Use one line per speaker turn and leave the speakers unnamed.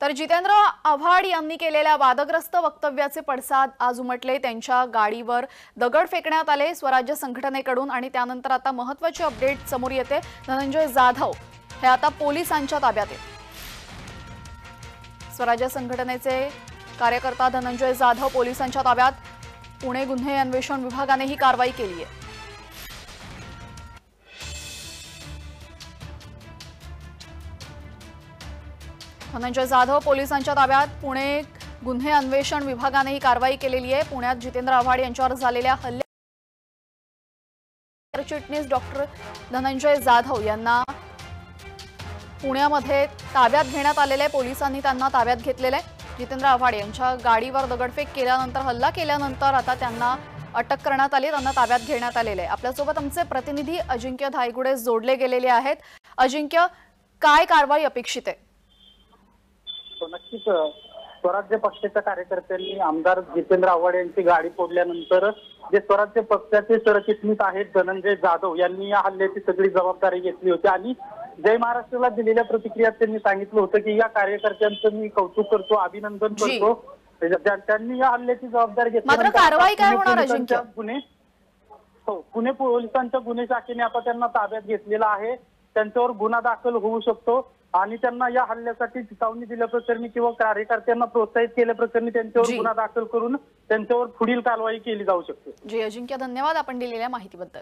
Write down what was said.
तर जितेंद्र आव्हाड यांनी केलेल्या वादग्रस्त वक्तव्याचे पडसाद आज उमटले। त्यांच्या गाडीवर दगड फेकण्यात आले स्वराज्य संघटनेकडून आणि त्यानंतर आता महत्त्वाची अपडेट समोर येते। धनंजय जाधव हे आता पोलिसांच्या ताब्यात आहेत। स्वराज्य संघटनेचे कार्यकर्ता धनंजय जाधव पोलिसांच्या ताब्यात। पुणे गुन्हे अन्वेषण विभागाने ही कारवाई केली आहे। धनंजय जाधव पोलिसांच्या ताब्यात। पुणे गुन्हे अन्वेषण विभागाने ही कारवाई केलेली आहे। पुण्यात जितेंद्र आव्हाड यांच्यावर झालेल्या हल्ल्याचे चिटणीस डॉक्टर धनंजय जाधव यांना पुण्यामध्ये ताब्यात घेण्यात आलेले आहे। पोलिसांनी त्यांना ताब्यात घेतलेले आहे। जितेंद्र आव्हाड यांच्या गाडीवर दगडफेक केल्यानंतर हल्ला केल्यानंतर आता त्यांना अटक करण्यात आली, त्यांना ताब्यात घेण्यात आलेले आहे। आपल्यासोबत आमचे प्रतिनिधी अजिंक्य धायगुडे जोडले गेलेले आहेत। अजिंक्य, काय कारवाई अपेक्षित आहे?
नक्कीच स्वराज्य पक्षाच्या कार्यकर्त्यांनी आमदार जितेंद्र आव्हाड यांची गाडी फोडल्यानंतर जे स्वराज्य पक्षाचे सरचिटणीस आहेत धनंजय जाधव यांनी या हल्ल्याची सगळी जबाबदारी घेतली होती आणि जय महाराष्ट्राला दिलेल्या प्रतिक्रियात त्यांनी सांगितलं होतं की या कार्यकर्त्यांचं मी कौतुक करतो, अभिनंदन करतो। त्यांनी या हल्ल्याची जबाबदारी घेतली।
मात्र कारवाई काय होणार अजिंक्य?
पुणे पोलिसांच्या गुन्हे शाखेने आता त्यांना ताब्यात घेतलेला आहे। त्यांच्यावर गुन्हा दाखल होऊ शकतो आणि त्यांना या हल्ल्यासाठी चिथावणी दिल्याप्रकरणी किंवा कार्यकर्त्यांना प्रोत्साहित केल्याप्रकरणी त्यांच्यावर गुन्हा दाखल करून त्यांच्यावर पुढील कारवाई केली जाऊ शकते।
जी अजिंक्य, धन्यवाद आपण दिलेल्या माहितीबद्दल।